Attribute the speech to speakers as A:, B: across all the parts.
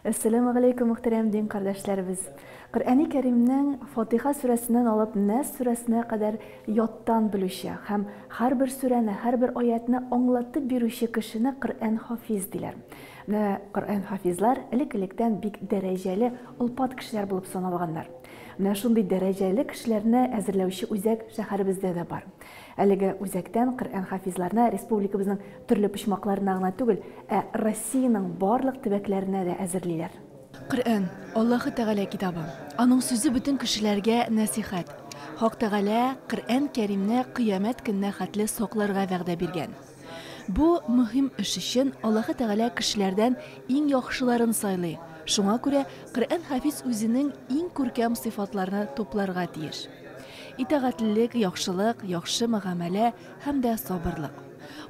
A: Assalamu alaykum muhterem din kardeşlerimiz. Kur'an-ı Kerim'nin Fatiha suresinden alıp Nas suresine kadar yottan bilüşü, hem her bir sureni, her bir ayetini anlatıp birüşü kişine Kur'an hafiz diler. Kur'an hafizlar ilikten bik dereceli ulpat kişiler bulup sanalganlar. Şunday dereceli kişilerini hazırlauchi uzak şehrimizde de var. Әлеге үзәктән Коръән хафизларына республикабызның төрле почмакларына гына түгел, Россиянең барлык төбәкләренә дә әзерлиләр. Коръән Аллаһы Тәгалә китабы. Аның сүзе бөтен кешеләргә насихат. Хак Тәгалә Коръән Кәримне кыямәт көненә хәтле сакларга вәгъдә биргән. Бу мөһим эш өчен Аллаһы Тәгалә кешеләрдән иң яхшыларын сайлый. Шуңа күрә Коръән хафиз үзенең иң күркәм сыйфатларны тупларга тиеш. Итәгатьлелек, яхшылык, яхшы мөгамәлә һәм дә сабырлык.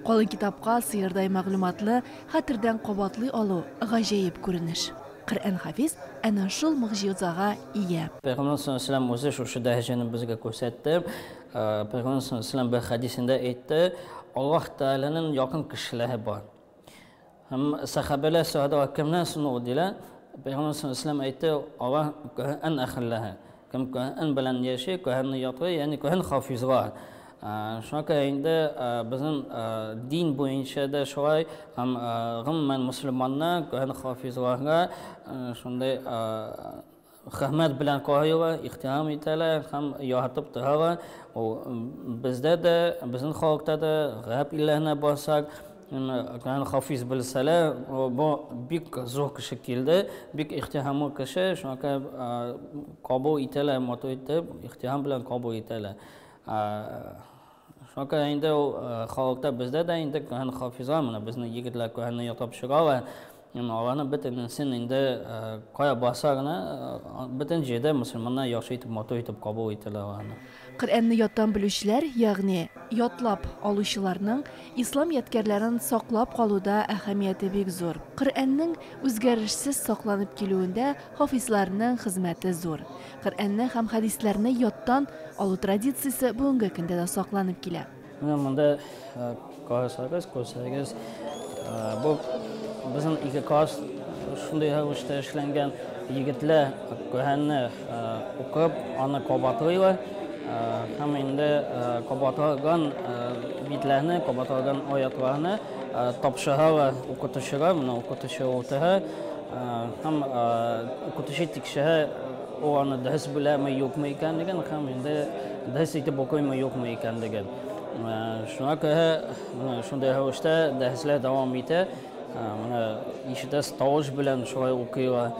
A: Калын китапка сыердай мәгълүматлы, хәтердән кабатлый алу гаҗәеп күренеш. Коръән хафиз әнә шул мөгъҗизага ия.
B: Пәйгамбәр саллаллаһу алейһи ва саллям шушы дәрәҗәне безгә күрсәтте. Пәйгамбәр саллаллаһу алейһи ва саллям бер хадисендә әйтте, Аллаһ Тәгаләнең якын кешеләре бар. Һәм сахабалар сәгъдә кемнән соң ул диләр? Пәйгамбәр саллаллаһу алейһи ва саллям әйтте, Аллаһ ан ахиллаһа. Кем Коръән белән яши, Коръәнне ятлый, ягъни Коръән хафизлар. Шуңа күрә инде безнең дин буенча да шулай, һәм гомумән мөселманнар Коръән хафизларга шундай хөрмәт белән карыйлар, ихтирам итәләр һәм яратып торалар. Бездә дә, безнең халыкта да, гәрәп илләренә барсак, Коръән хафиз белсәләр, бу бик зур кеше килде, бик ихтирамлы кеше, шуңа күрә кабул итәләр, матур итеп, ихтирам белән кабул итәләр. Шуңа күрә инде халыкта бездә дә инде Коръән хафизлар, менә безнең егетләр Коръәнне ятып чыгалар. Аларны бөтенесен инде кая барса гына, бөтен җирдә мөселманнар яхшы итеп, матур итеп кабул итәләр аларны.
A: Коръәнне яттан белүчеләр, ягъни ятлап алучыларның ислам ядкәрләрен саклап калуда әһәмияте бик зур. Коръәннең үзгәрешсез сакланып килүендә хафизларның хезмәте зур. Коръәнне һәм хадисләрне яттан алу традициясе бүгенге көндә дә сакланып килә.
B: Монда карасагыз, бу безнең ике класс шундай рәвештә эшләнгән егетләр Коръәнне укып, аны кабатлыйлар. Һәм инде кабатланган битләрне, кабатланган аятларны тапшыралар укытучыга, менә укытучы утыра. Һәм укытучы тикшерә, аны дәрес беләме, юкмы икәнлеген, һәм инде дәрес итеп укыймы, юкмы икәнлеген. Шуңа күрә шундай рәвештә дәресләр дәвам итә. Ишетәс тавыш белән шулай укыйлар.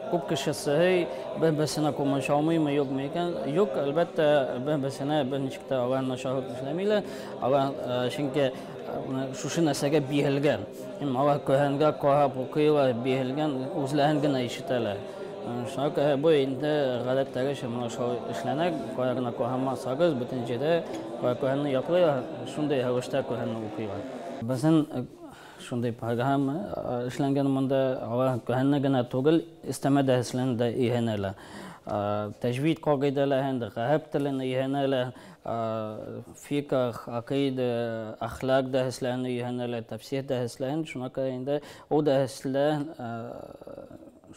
B: Күп кешесе бер-берсенә күмәш алмыймы, юкмы икән? Юк, әлбәттә, бер-берсенә берничек тә алар начарлык эшләмиләр. Алар чөнки шушы нәрсәгә бирелгән. Алар Коръәнгә карап укыйлар, бирелгән, үзләрен генә ишетәләр. Шуңа күрә бу инде гадәттәге шулай эшләнә, кая гына карамасагыз, бөтен җирдә Коръәнне ятлыйлар, шундай рәвештә Коръәнне укыйлар. Безнең шундай программа эшләнгән монда, алар Коръәнне генә түгел, истәмә дәресләрне дә өйрәнәләр. Тәҗвид кагыйдәләрен, гәрәп телен өйрәнәләр, фикъ, акыйда, әхлак дәресләрен өйрәнәләр, тәфсир дәресләрен. Шуңа күрә инде ул дәресләр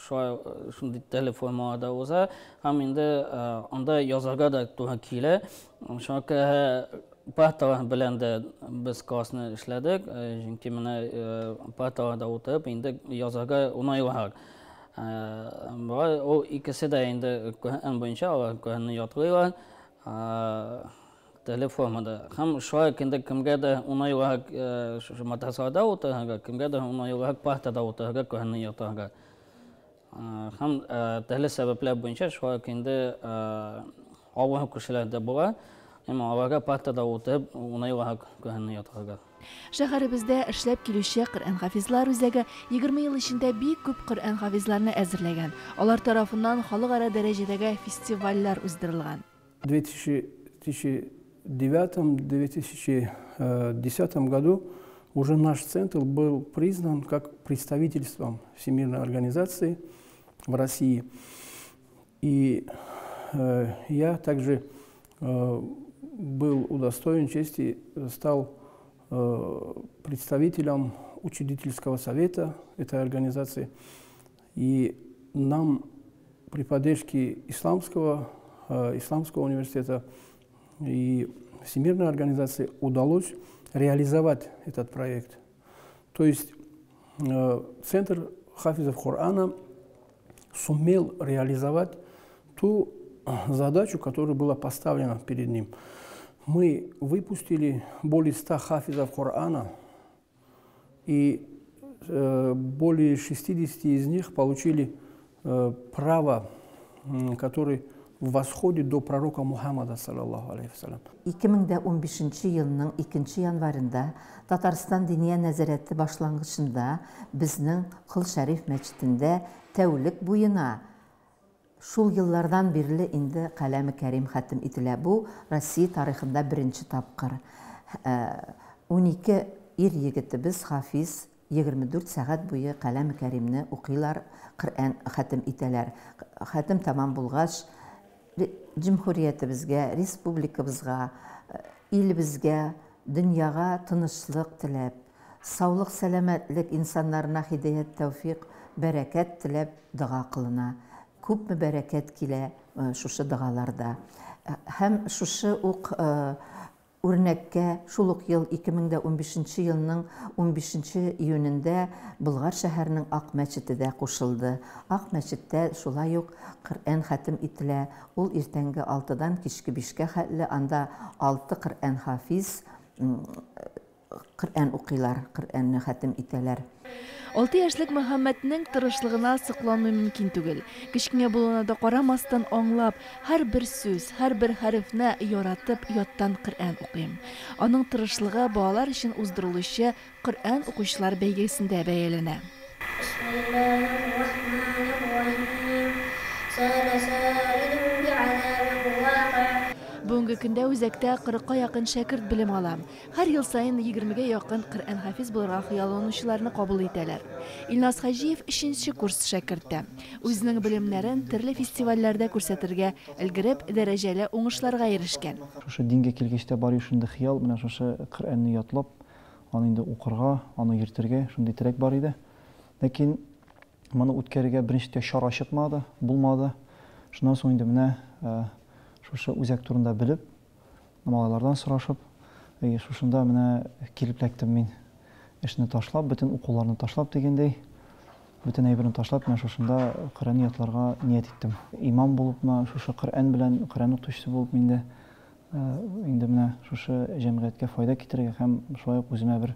B: шундай телефонларда уза, һәм инде анда язарга да туры килә. Шуңа күрә парталар белән дә без классны эшләдек, чөнки менә парталарда утырып, инде язарга уңайлырак. Ул икесе дә инде Коръән буенча алар Коръәнне ятлыйлар, телефонда. Һәм шулай инде кемгә дә уңайлырак мадрасада утырырга, кемгә дә уңайлырак партада утырырга, Коръәнне ятларга. Һәм төрле сәбәпләр буенча шулай инде авыр кешеләр дә була. Аларга партада утырып, уңайлырак Коръәнне ятларга.
A: Шәһәребездә эшләп килүче Коръән хафизлар үзәге 20 ел эчендә бик күп Коръән хафизларны әзерләгән. Алар тарафыннан халыкара дәрәҗәдәге фестивальләр уздырылган.
C: В 2009-2010 году уже наш центр был признан как представительством Всемирной организации в России. И я также был удостоен чести, стал представителем учредительского совета этой организации. И нам при поддержке Исламского университета и Всемирной организации удалось реализовать этот проект. То есть Центр хафизов Корана сумел реализовать ту задачу, которая была поставлена перед ним. Мы выпустили более 100 хафизов Корана, и более 60 из них получили право, которое восходит до пророка Мухаммада, саллаллаху алейхи вассалям.
D: 2015 yılının 2 yanvarında Tataristan Diniye Nəzarəti başlanğıcında bizning Qıl Şərif məscidində təvlük boyuna şul yıllardan birli indi Qalami Kərim xatm etilə. Bu Rossiya tarixində birinci tapqır. 12 er yigitimiz hafiz 24 saat boyu Qalami Kərimni oquylar, Qur'an xatm etələr. Xatm tamam bulğaç Cumhuriyetimizga, respublikamızga, ilimizga, dunyoga tinchlik tilab, sog'lik, salomatlik, insonlarga hidayat, tavfiq, barakat tilab duo qilina. Ko'pmi barakat kela shu duolarda. Ham shu o'q örnekке şuluk yıl 2015 yılının 15 iyununda Bulgar şəhərinin Aq məscidi də qoşuldu. Aq məsciddə şulay yox Qur'an xatm etilə. Ol ertəngi 6-dan kişki 5-ə xətli anda 6 Qur'an hafiz Qur'an oquylar, Qur'anni xatm etələr.
A: 6 яшьлек Мөхәммәднең тырышлыгына сыкланмый мөмкин түгел. Кичкенә булуына да карамастан аңлап, һәр сүз, һәр харифне яратып, яттан Коръән укыйм. Аның тырышлыгы балалар өчен уздырылучы Коръән укучылар бәйгесендә бәяләнә. Бүгенге көндә үзәктә 40-ка якын шәкерт белем ала. Һәр ел сайын 20-гә якын Коръән хафиз булырга хыялланучыларны кабул итәләр. Илназ Хаҗиев 3нче курс шәкерте. Үзенең белемнәрен төрле фестивальләрдә күрсәтергә өлгереп, дәрәҗәле уңышларга ирешкән.
E: Шушы дингә килгәчтә бар шундый хыял, менә шушы Коръәнне ятлап, аны инде укырга, аны йөртергә шундый терәк бар иде. Ләкин моны үткәрергә беренче шара чыкмады, булмады. Шуннан соң инде менә шушы үзәк турында белеп, малайлардан сорашып, шушында менә килеп ләктем мин. Эшне ташлап, бөтен укуларны ташлап дигәндәй, бөтен әйберне ташлап, менә шушында Коръән ятларга ният иттем. Имам булыпмы, шушы Коръән белән Коръән укытучысы булып инде менә шушы җәмгыятькә файда китерергә һәм шулай ук үземә бер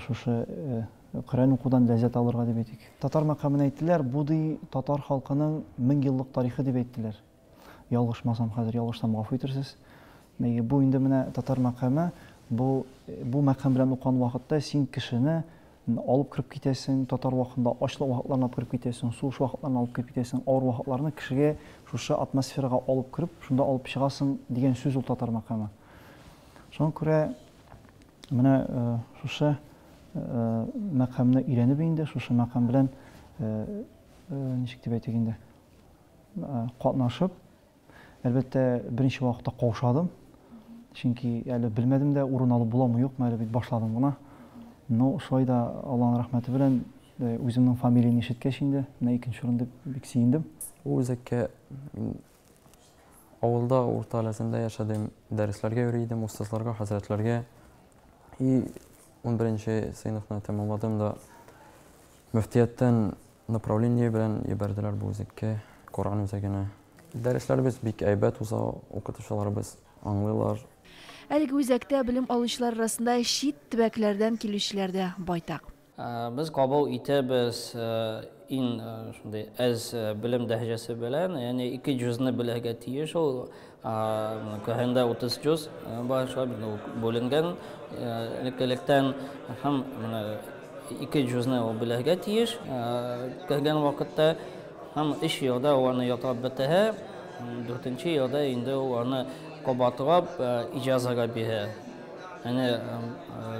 E: шушы Коръән укудан ләззәт алырга дип әйтик. Татар мәкамын әйттеләр, бу ди татар халкының 1000 еллык тарихы дип әйттеләр. Ялгышмасам, хәзер ялгышсам гафу итәрсез. Бу инде менә татар мәкаме, бу мәкам белән укыган вакытта син кешене алып кирип китәсең, татар вакытында ачлык вакытларына алып кирип китәсең, суыш вакытларына алып кирип китәсең, авыр вакытларны кешегә шушы атмосферага алып кирип, шунда алып чыгасың дигән сүз ул татар мәкаме. Шуңа күрә менә шушы мәкамны өйрәнеп инде, шушы мәкам белән ничек дип әйтик инде катнашып, әлбәттә беренче вакытта каушадым. Чөнки әле белмәдем дә, урын алып буламы юкмы, әле бит башладым гына. Ну, шулай да Аллаһның рәхмәте белән үземнең фамилиямне ишеткәч инде, менә икенче урында бик сөендем.
F: Үзәккә авылда урта әләсендә яшәдем, дәресләргә йөридем, устазларга, хәзрәтләргә. И 11-нче сыйныфны тәмамладым да мөфтияттән направление белән ебәрделәр бу үзәккә, Коръән үзәгенә. Дәресләребез бик әйбәт уза, укытучыларыбыз аңлыйлар.
A: Әлеге үзәктә белем алучылар арасында чит төбәкләрдән килүчеләр дә байтак.
B: Biz qabul итәбез шундай аз белем дәрәҗәсе белән, ягъни 2 җүзне белергә тиеш. Ул Коръәндә 30 җүз бар, шулай бүленгән. Лектән һәм 2 җүзне белергә тиеш. Кергән вакытта һәм 3 елда аны ятып бетә, 4нче елда инде аны кабатлап иҗазага бирә. Яни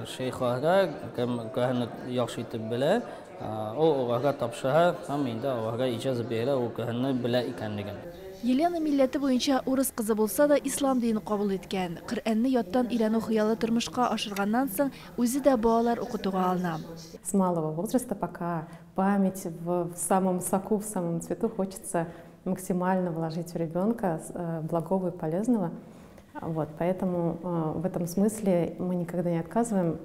B: шейхларга Коръәнне яхшы итеп белә, ул аларга тапшыра һәм инде аларга иҗаза бирә, ул Коръәнне белә икәнлеген.
A: Елена милләте буенча урыс кызы булса да ислам динен кабул иткән. Коръәнне яттан өйрәнү хыялы тормышка ашырганнан соң үзе дә балалар укытуга алына.
G: С малого возраста, пока память в самом соку, в самом цвету, хочется максимально вложить в ребенка благого и полезного. Вот, поэтому в этом смысле мы никогда не отказываем,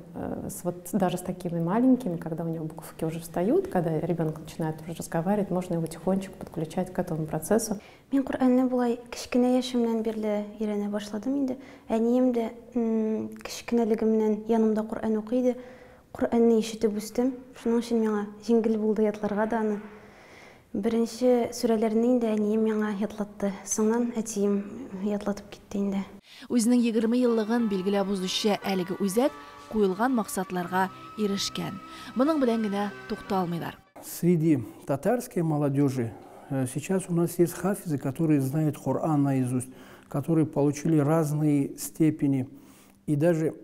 G: даже с такими маленькими, когда у него буковки уже встают, когда ребенок начинает уже разговаривать, можно его тихонечко подключать к этому процессу.
H: Мен Кур'анны булай кичкенә яшемнән бирле өйрәнә башладым инде. Әнием дә кичкенәлегемнән янымда Кур'ан укыйды. Кур'анны ишетеп үстем. Шуның өчен миңа җиңел булды ятларга да аны. Беренче сүрәләрне инде әнием миңа ятлатты. Соңнан әтием ятлатып китте инде.
A: Үзенең 20 еллыгын билгеләп узучы әлеге үзәк куелган максатларга ирешкән. Моның белән генә тукталмыйлар.
C: Среди татарской молодежи сейчас у нас есть хафизы, которые знают Коран наизусть, которые получили разные степени. И даже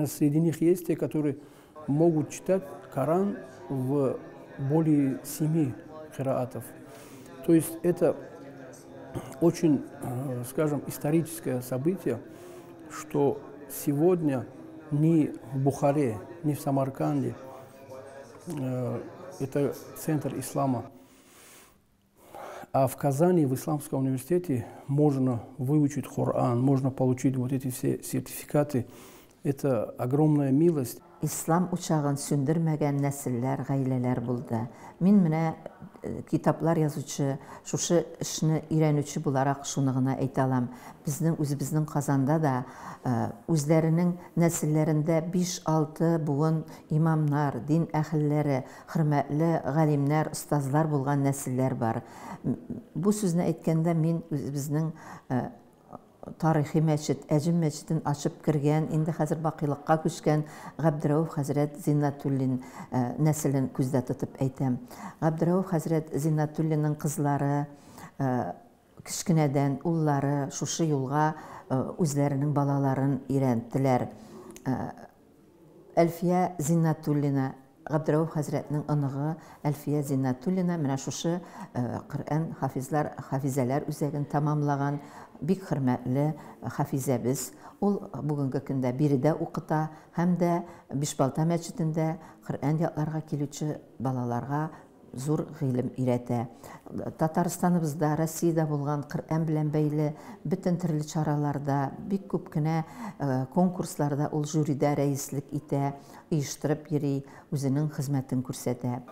C: среди них есть те, которые могут читать Коран в более 7 кираатов. То есть это очень, скажем, историческое событие, что сегодня ни в Бухаре, ни в Самарканде, это центр ислама, а в Казани, в Исламском университете можно выучить Коран, можно получить вот эти все сертификаты. Это огромная милость.
D: Ислам учагын сүндермәгән нәселләр, гаиләләр булды. Мин менә китаплар язучы, шушы эшне өйрәнүче буларак шуны гына әйтә алам. Безнең үзебезнең Казанда да үзләренең нәселләрендә 5-6 буын имамнар, дин әһелләре, хөрмәтле галимнәр, остазлар булган нәселләр бар. Бу сүзне әйткәндә мин үзебезнең тарихи мәчет, Әҗем мәчетен ачып кергән, инде хәзер бакыйлыкка күчкән Габдрәүф хәзрәт Зиннатуллин нәселен күздә тотып әйтәм. Габдрәүф хәзрәт Зиннатуллинның кызлары, кичкенәдән уллары шушы юлга үзләренең балаларын өйрәнттеләр. Әлфия Зиннатуллина, Габдрәүф хәзрәтнең оныгы Әлфия Зиннатуллина менә шушы Коръән хафизәләр үзәген тамамлаган бик хөрмәтле хафизәбез. Ул бүгенге көндә биредә укыта һәм дә Бишбалта мәчетендә Коръән ятларга килүче балаларга зур гыйлем өйрәтә. Татарстаныбызда, Россиядә булган Коръән белән бәйле бөтен төрле чараларда, бик күп кенә конкурсларда ул жюридә рәислек итә, оештырып йөри, үзенең хезмәтен күрсәтә.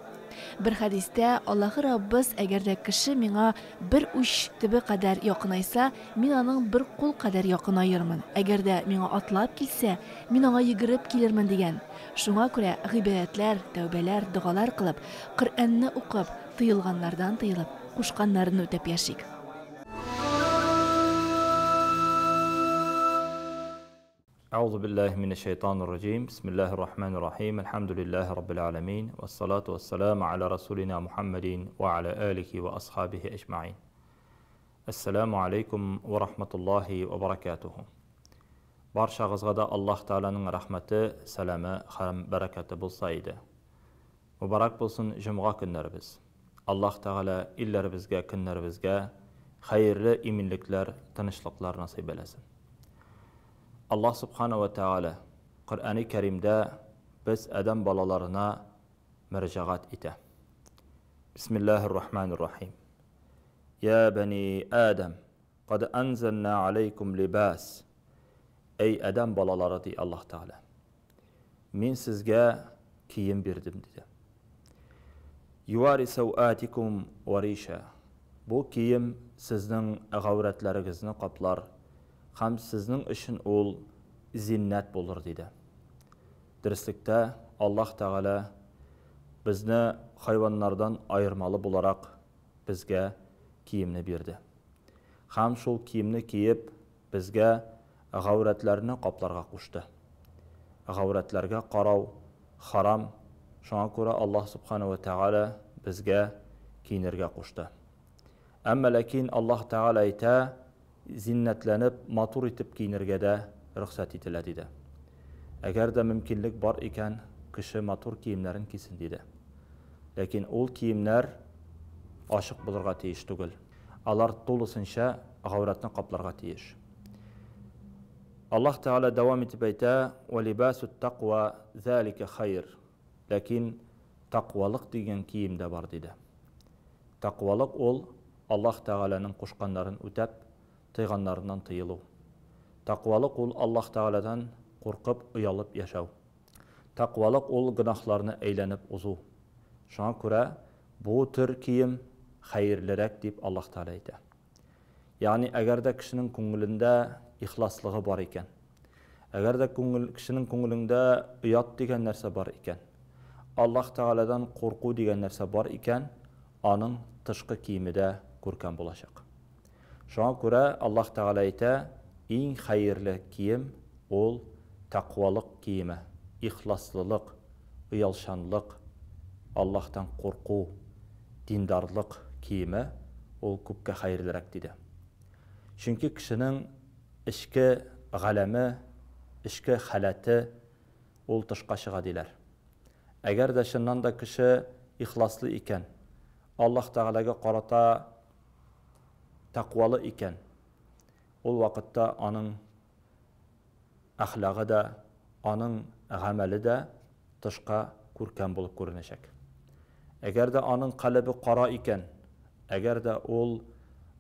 A: Бер хадистә Аллаһы Раббыз әгәр дә кеше миңа бер уч төбе кадәр якынайса, мин аның бер кул кадәр якынаермын. Әгәр дә миңа атлап килсә, мин аңа йөгереп килермен дигән. Шуңа күрә гыйбадәтләр, тәүбәләр, дугалар кылып, Коръәнне укып, тыелганнардан тыелып, кушканнарын үтәп яшик.
I: أعوذ بالله من الشيطان الرجيم بسم الله الرحمن الرحيم الحمد لله رب العالمين والصلاة والسلام على رسولنا محمد وعلى آله وأصحابه أجمعين السلام عليكم ورحمة الله وبركاته Barşağızға da Allah Teala'nın rahmeti, selamı, haram, bereketi bulsa idi. Mübarek bulsun cümğa günlerimiz. Allah Teala illerimizge, günlerimizge hayırlı eminlikler, tanışlıklar nasip eylesin. Allah Subhanahu ve Teala Kur'an-ı Kerim'de biz Adem balalarına müracaat ite. Bismillahirrahmanirrahim. Ya bani Adem, qad anzalna aleykum libas. Ey Adem balaları diye Allah Teala. Min sizge kiyim birdim dedi. Yuvari sevatikum varisha. Bu kiyim sizin gavretlerinizni kaplar. Ham sizning için ol zinnet bulur dedi. Derslikte Allah Teala bizni hayvanlardan ayırmalı bularak bizge kiyimni berdi. Ham şol kiyimni kiyip bizge gavretlerini kaplarga koştu. Gavretlerge qarav haram. Şuna göre Allah Subhanahu ve Teala bizge kiyinirge koştu. Amma lakin Allah Teala ayta zinnetlenip, matur etip giyinirge de rüksat etildi dedi. Eğer de mümkünlük var iken kişi matur kiyimlerin giysin dedi. Lakin ol kiyimler aşık bulurga teyiş tugul. алар тулысынча гавратны капларга тиеш. Аллаһ Тәгалә дәвам итеп әйтә: "Валибасут тaqwa залика хайр". Ләкин тaqвалык дигән кием дә бар диде. Тaqвалык ул Аллаһ Тәгаләнең кушканнарын үтәп, тыйганнарыннан тыелу. Тaqвалык ул Аллаһ Тәгаләдән куркып, уялып яшәү. Тaqвалык ул гынахларны әйләнеп узу. Шуңа күрә бу төр кием хәерлерәк дип Аллаһ Тәгалә әйтә. Ягъни әгәр дә кешенең күңелендә ихласлыгы бар икән, әгәр дә кешенең күңелендә уят дигән нәрсә бар икән, Аллаһ Тәгаләдән курку дигән нәрсә бар икән, аның тышкы киеме дә күркәм булачак. Шуңа күрә Аллаһ Тәгалә әйтә: "Иң хәерле кием ул тaqвалык киеме, ихласлылык, уялчанлык, Аллаһтан курку, диндарлык киеме ул күпкә хәерлерәк" диде. Чөнки кешенең эчке галәме, эчке халаты ул тышка чыга диләр. Әгәр дә чыннан да кеше ихласлы икән, Аллаһ Тәгаләгә карата тaqвалы икән, ул вакытта аның әхлагы да, аның гамәле дә тышка күркәм булып күренәчәк. Әгәр дә аның калбы кара икән, әгәр дә ул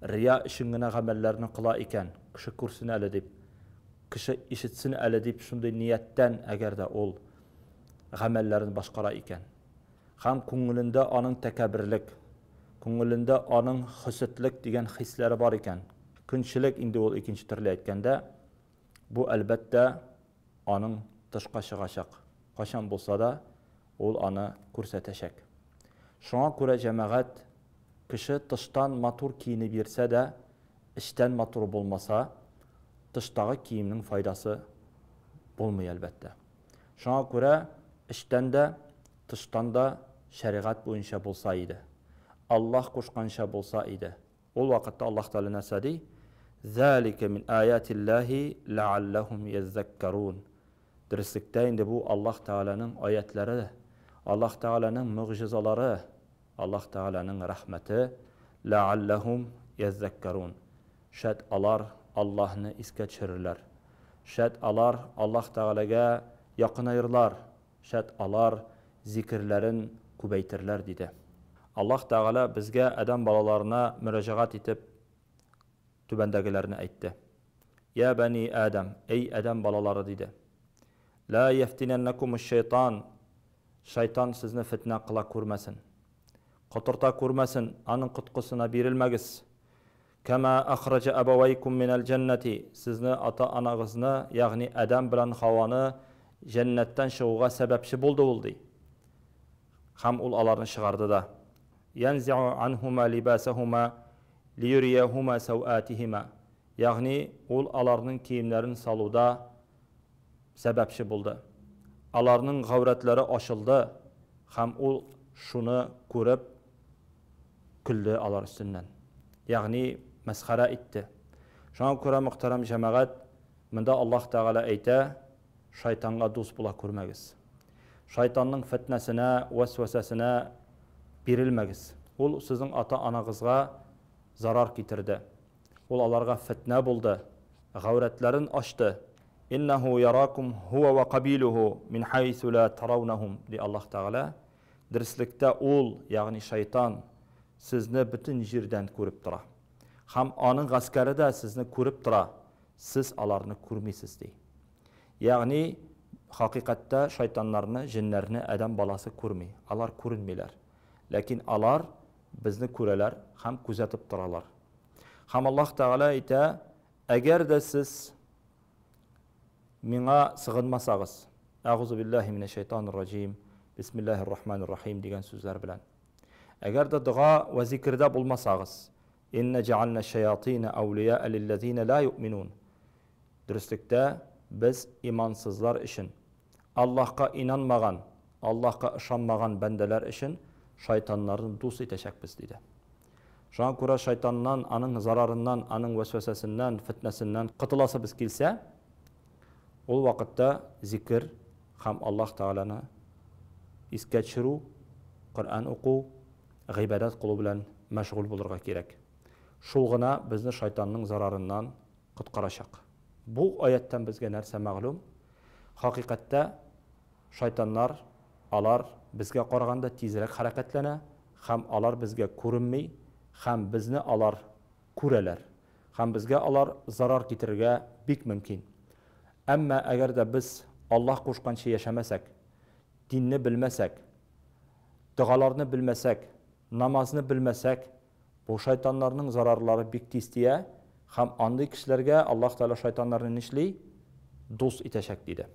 I: рия өчен генә гамәлләрне кыла икән, кеше күрсен әле дип, кеше ишетсен әле дип шундый нияттән әгәр дә ул гамәлләрен башкара икән, һәм күңелендә аның тәкәбберлек, күңелендә аның хөсетлек дигән хисләре бар икән, көнчелек инде ул икенче төрле әйткәндә, бу әлбәттә аның тышка чыгачак. Кашан булса да ул аны күрсәтәчәк. Шуңа күрә җәмәгать кеше тыштан матур киенеп йөрсә дә, эчтән матур булмаса, тыштагы киемнең файдасы булмый әлбәттә. Шуңа күрә эчтән дә, тыштан да шәригать буенча булса иде, Аллаһ кушканча булса иде, ул вакытта Аллаһ Тәгалә нәрсә ди? "Залика мин аятиллаһи лааллахум яззаккарун". Дөреслекдә инде бу Аллаһ Тәгаләнең аятлары, Аллаһ Тәгаләнең мөгъҗизалары, Аллаһ Тәгаләнең рәхмәте, лааллахум яззаккарун. Шәт алар Аллаһны искә төшерерләр. Шәт алар Аллаһ Тәгаләгә якынайырлар. Шәт алар зикрләрен күбәйтерләр диде. Аллаһ Тәгалә безгә адәм балаларына мөрәҗәгать итеп түбәндәгеләрне әйтте. "Я бани Адам, эй адәм балалары" диде. "Ла яфтинаннакум аш-шайтан". Шайтан сезне фитна кыла күрмәсен. Котырта күрмәсен, аның коткысына бирелмәгез. "Кама ахраҗа абавайкум минал җаннати". Сезне ата-анагызны, ягъни Адам белән Хаваны җәннәттән чыгуга сәбәпче булды ул ди. Һәм ул аларны чыгарды да. "Янзи'у анһума либасахума лiyuriyahuma сауатихима". Ягъни ул аларның киемнәрен салуда сәбәпче булды. Аларның гавратлары ачылды, һәм ул шуны күреп көлде алар өстеннән. Ягъни мәсхәрә итте. Шуңа күрә мөхтәрәм җәмәгать, монда Аллаһ Тәгалә әйтә: "Шайтанга дус була күрмәгез. Шайтанның фитнәсенә, вәсвәсәсенә бирелмәгез. Ул сезнең ата-анагызга зарар китерде. Ул аларга фитнә булды, гавратларын ачты. Иннаху яракум хува ва кабилуху мин хайсу ла тараунахум" ди Аллаһ Тәгалә. Дөреслекдә ул, ягъни шайтан, сезне бөтен җирдән күреп тора. Һәм аның гаскәре дә сезне күреп тора. Сез аларны күрмисез ди. Ягъни хакыйкатьтә шайтаннарны, җиннәрне адәм баласы күрми. Алар күренмиләр. Ләкин алар безне күрәләр һәм күзәтеп торалар. Һәм Аллаһ Тәгалә әйтә: "Әгәр дә сез миңа сыгынмасагыз, әгъузу биллаһи минәш шайтанир раҗим, бисмиллаһир рахманир рахим" дигән сүзләр белән. Әгәр дә дуа ва зикрдә булмасагыз, "Инна җаална шаятина аулия лиллазина ла юъминун". Дөреслекдә без имансызлар өчен, Аллаһка инанмаган, Аллаһка ышанмаган бәндәләр өчен шайтаннарны дус итәчәкбез диде. Шуңа күрә шайтаннан, аның зарарыннан, аның вәсвәсәсеннән, фитнәсеннән кытыласыбыз килсә, ул вакытта зикр һәм Аллаһ Тәгаләне искә төшерү, Коръән уку, гыйбадат кылу белән мәшгуль булырга кирәк. шул гына безне шайтанның зарарыннан коткарачак. Бу аяттан безгә нәрсә мәгълүм? Хакыйкатьтә шайтаннар, алар безгә караганда тизрәк хәрәкәтләнә, һәм алар безгә күренми, һәм безне алар күрәләр. Һәм безгә алар зарар китерергә бик мөмкин. Әмма әгәр дә без Аллаһ кушканча яшәмәсәк, динне белмәсәк, дугаларны белмәсәк, намазны белмәсәк, бу шайтаннарның зарарлары бик тиз тия, һәм андый кешеләргә Аллаһ Таала шайтаннарны нишли? Дус итәчәк диде.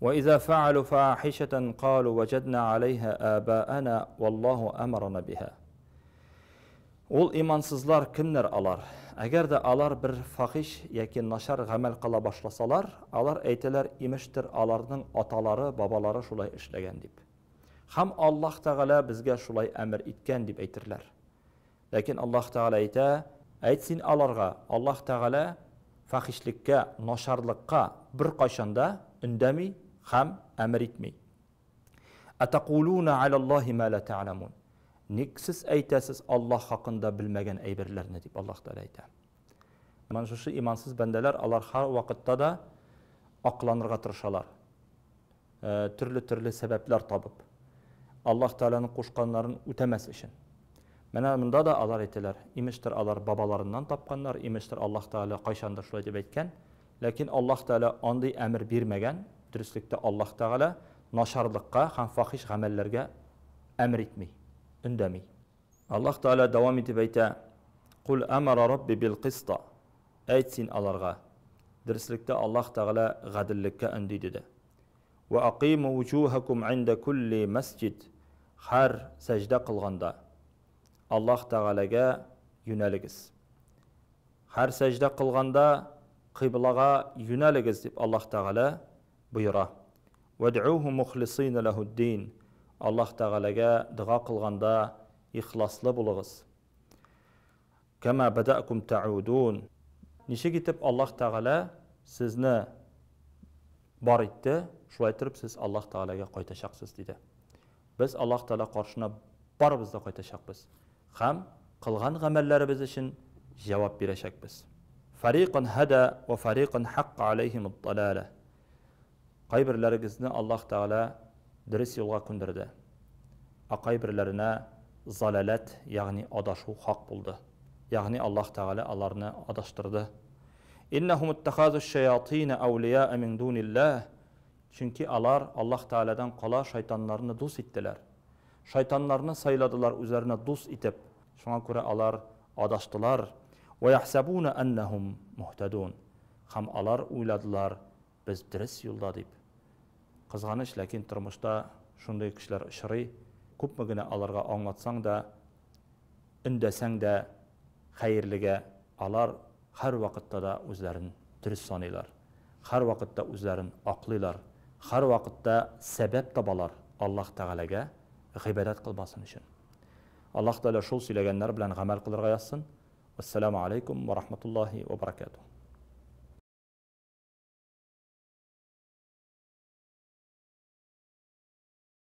I: وَإِذَا فَعَلُوا فَاحِشَةً قَالُوا وَجَدْنَا عَلَيْهَا آبَاءَنَا وَاللَّهُ أَمَرَنَا بِهَا. Ул имансызлар кемнәр алар? Әгәр дә алар бер фахиш яки нашар гамәл кыла башласалар, алар әйтәләр, имештер аларның аталары, бабалары шулай эшләгән дип. Һәм Аллаһ Тәгалә безгә шулай әмер иткән дип әйтерләр. Ләкин Аллаһ Тәгалә әйтә, әйт син аларга, Аллаһ Тәгалә фахишлеккә, нашарлыкка бер кайшанда өндәми һәм әмер итми. Атaquluna алаллаһи ма ла та'ламун. Ник сез әйтәсез Аллаһ хакында белмәгән әйберләрне дип Аллаһ Тәгалә әйтә. Менә шушы имансыз бәндәләр алар һәр вакытта да акланырга тырышалар. Төрле сәбәпләр табып, Аллаһ Тәгаләнең кушканнарын үтәмәс өчен. Менә монда да алар әйтәләр, имештер алар бабаларыннан тапканнар, имештер Аллаһ Тәгалә кайчандыр шулай дип әйткән. Ләкин Аллаһ Тәгалә андый әмер бирмәгән. Дөреслектә Аллаһ Тәгалә нашарлыкка һәм фахиш гамәлләргә әмер итми, өндәми. Аллаһ Тәгалә дәвам итеп әйтә: "Кул амара рабби бил киста." Әйт син аларга. Дөреслектә Аллаһ Тәгалә гадиллеккә өнди диде. "Ва aqimu wujuhakum 'inda kulli masjid." Һәр сәҗдә кылганда Аллаһ Тәгаләгә юнәлегез. Һәр сәҗдә кылганда кыйблага юнәлегез дип Аллаһ Тәгалә буйыра. "Вад'уһу мухлисина лаһуд-дин." Аллаһ Тәгаләгә дуа кылганда ихласлы булыгыз. "Кама бадa'kum ta'udun." Ничек итеп Аллаһ Тәгалә сезне бар итте, шулай итеп сез Аллаһ Тәгаләгә кайтачаксыз диде. Без Аллаһ Тәгалә каршына барыбыз да кайтачакбыз. Һәм кылган гамәлләребез өчен җавап бирәчәкбез. Фариqan hada ва фариqan haqqa alayhim ad-dalala. Кайберләрегезне Аллаһ Тәгалә дөрес юлга күндерде. Кайберләренә залалат, ягъни адашу хак булды. Ягъни Аллаһ Тәгалә аларны адаштырды. Иннахум ittakhadhu ash-shayatin awliya'a min dunillah. Чөнки алар Аллаһ Тәгаләдән кала шайтаннарны дус иттеләр. Шайтаннарны сайладылар үзләренә дус итеп. Шуңа күрә алар адаштылар. Ва яхсабуна аннахум мухтадун. Һәм алар уйладылар, без дөрес юлда дип. Кызганыч, ләкин тормышта шундый кешеләр очрый. Күпме генә аларга аңлатсаң да, өндәсәң дә хәерлегә, алар һәр вакытта да үзләрен дөрес саныйлар. Һәр вакытта үзләрен аклыйлар. Һәр вакытта сәбәп табалар Аллаһ Тәгаләгә гыйбадат кылмасын өчен. Аллаһ Тәгалә шул сөйләгәннәр белән гамәл кылырга язсын. Ассаламу алейкум ва рахматуллаһи ва баракатуһ.